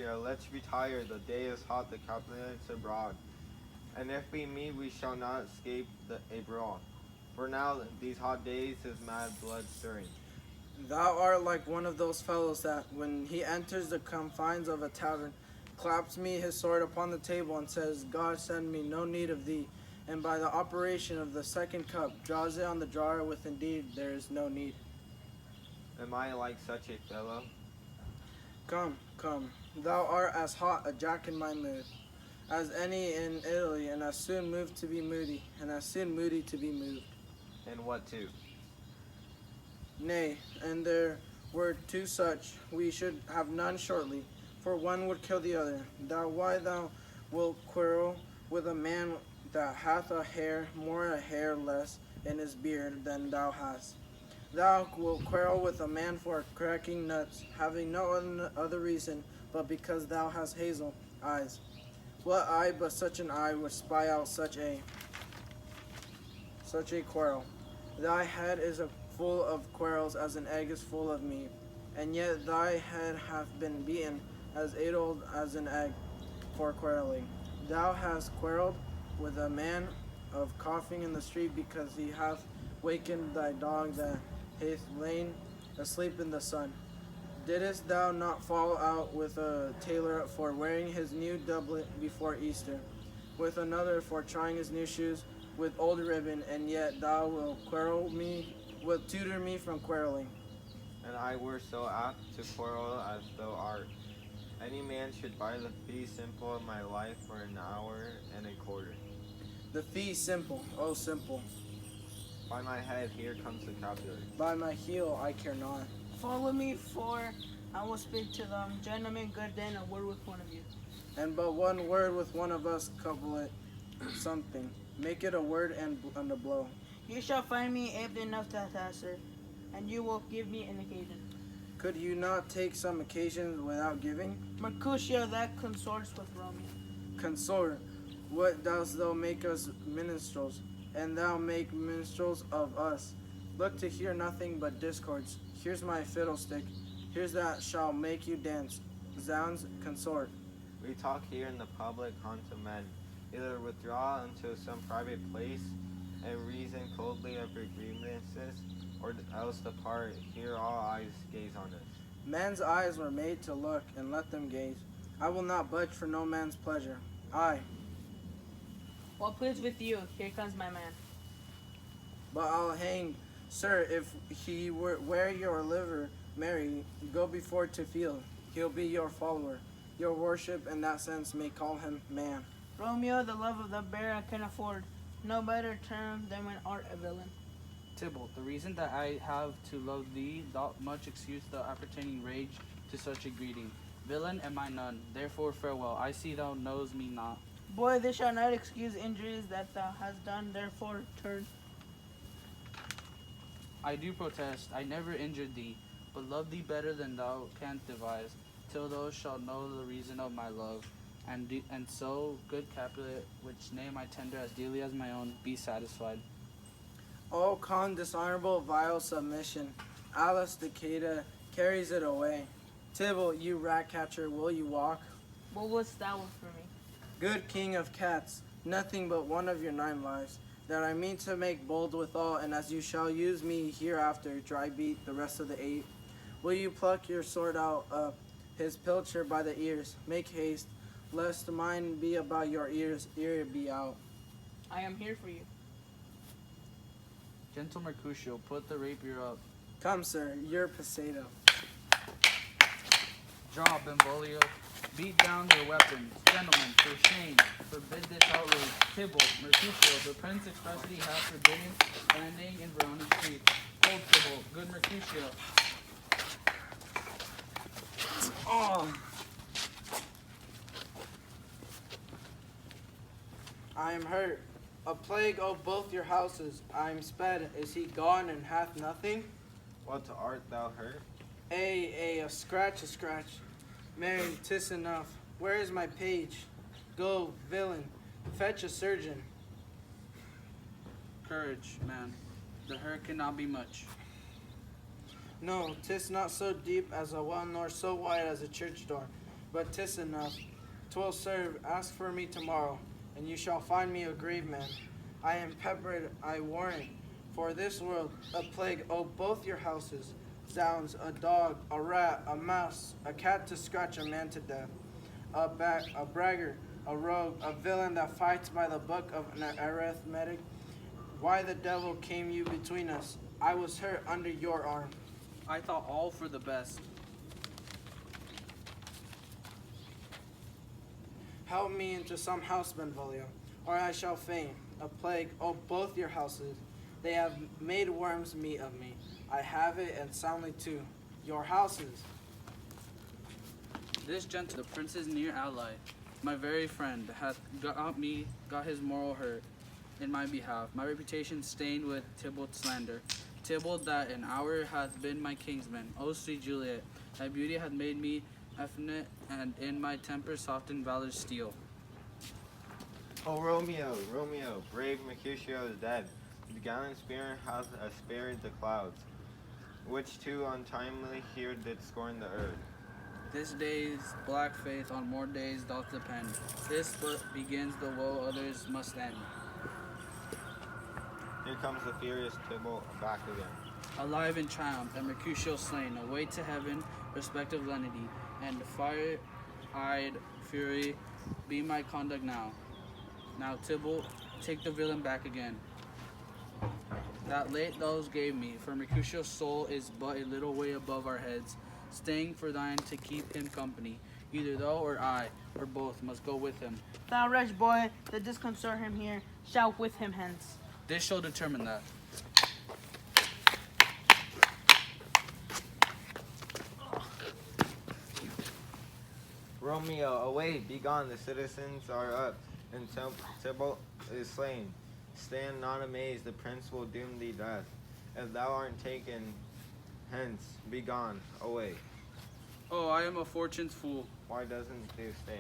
Mercutio, let's retire. The day is hot, the Capulets abroad. And if we meet, we shall not escape a brawl. For now, these hot days, is mad blood stirring. Thou art like one of those fellows that, when he enters the confines of a tavern, claps me his sword upon the table and says, God send me no need of thee, and by the operation of the second cup draws it on the drawer with indeed there is no need. Am I like such a fellow? Come, come, thou art as hot a jack in my mood as any in Italy, and as soon moved to be moody, and as soon moody to be moved. And what too? Nay, and there were two such, we should have none shortly, for one would kill the other. Why thou wilt quarrel with a man that hath a hair more a hair less in his beard than thou hast. Thou wilt quarrel with a man for cracking nuts, having no other reason but because thou hast hazel eyes. What eye but such an eye would spy out such a quarrel? Thy head is full of quarrels as an egg is full of meat, and yet thy head hath been beaten as addled as an egg for quarreling. Thou hast quarrelled with a man of coughing in the street because he hath wakened thy dog that hath lain asleep in the sun. Didst thou not fall out with a tailor for wearing his new doublet before Easter, with another for trying his new shoes with old ribbon, and yet thou wilt tutor me from quarreling? And I were so apt to quarrel as thou art. Any man should buy the fee simple of my life for an hour and a quarter. The fee simple, oh simple. By my head, here comes the capulet. By my heel, I care not. Follow me, for I will speak to them. Gentlemen, good then, a word with one of you. And but one word with one of us, couple it something. Make it a word and a blow. You shall find me apt enough to answer, and you will give me an occasion. Could you not take some occasions without giving? Mercutio, that consorts with Romeo. Consort, what dost thou make us minstrels, and thou make minstrels of us? Look to hear nothing but discords. Here's my fiddlestick. Here's that shall make you dance. Zounds, consort. We talk here in the public haunt of men. Either withdraw into some private place and reason coldly of your grievances, or else depart. Here all eyes gaze on us. Men's eyes were made to look, and let them gaze. I will not budge for no man's pleasure. Aye, What please with you? Here comes my man. but I'll hang, sir, if he were wear your liver, Mary, go before to field. He'll be your follower. Your worship in that sense may call him man. Romeo, the love of the bear I can afford. No better term than when art a villain. Tybalt, the reason that I have to love thee doth much excuse the appertaining rage to such a greeting. Villain am I none, therefore farewell. I see thou knows me not. Boy, this shall not excuse injuries that thou hast done, therefore turn. I do protest, I never injured thee, but love thee better than thou canst devise, till thou shalt know the reason of my love. And so, good Capulet, which name I tender as dearly as my own, be satisfied. Oh, con dishonorable vile submission. Alice Decatur carries it away. Tybalt, you rat catcher, will you walk? What wouldst thou for me? Good king of cats, nothing but one of your 9 lives, that I mean to make bold withal, and as you shall use me hereafter, dry beat the rest of the 8. Will you pluck your sword out of his pilcher by the ears? Make haste, lest mine be about your ears, ear be out. I am here for you. Gentle Mercutio, put the rapier up. Come, sir, you're Poseidon. Draw, Benvolio. Beat down their weapons. Gentlemen, for shame, forbid this outrage. Tybalt, Mercutio, the prince expressly hath forbidden standing in Verona street. Hold Tybalt, good Mercutio. Oh! I am hurt. A plague of both your houses. I am sped. Is he gone and hath nothing? What art thou hurt? A scratch, a scratch. Mary, 'tis enough. Where is my page? Go, villain, fetch a surgeon. Courage, man. The hurt cannot be much. No, 'tis not so deep as a well, nor so wide as a church door. but 'tis enough. 'Twill serve. Ask for me tomorrow, and you shall find me a grave man. I am peppered, I warrant, for this world, a plague, oh, both your houses. Zounds, a dog, a rat, a mouse, a cat to scratch a man to death. A braggart, a rogue, a villain that fights by the book of an arithmetic. Why the devil came you between us? I was hurt under your arm. I thought all for the best. Help me into some house, Benvolio, or I shall faint. A plague, oh, both your houses. They have made worms meat of me. I have it, and soundly too. Your houses. This gentleman, the prince's near ally, my very friend, hath got his moral hurt in my behalf, my reputation stained with Tybalt's slander. Tybalt that an hour hath been my kinsman. O sweet Juliet, thy beauty hath made me effeminate, and in my temper softened valor's steel. O Romeo, Romeo, brave Mercutio is dead. The gallant spear hath aspeared the clouds, which too untimely here did scorn the earth. This day's black faith on more days doth depend. This but begins the woe others must end. Here comes the furious Tybalt back again. Alive in triumph, and Mercutio slain, away to heaven, respective lenity, and fire-eyed fury, be my conduct now. Now, Tybalt, take the villain back again. That late those gave me, for Mercutio's soul is but a little way above our heads, staying for thine to keep him company. Either thou or I, or both, must go with him. Thou wretch boy that disconcert him here, shall with him hence. This shall determine that. Romeo, away, be gone, the citizens are up, and Tybalt is slain. Stand not amazed, the prince will doom thee death. If thou art taken hence, be gone, away. Oh, I am a fortune's fool. Why doesn't thou stay?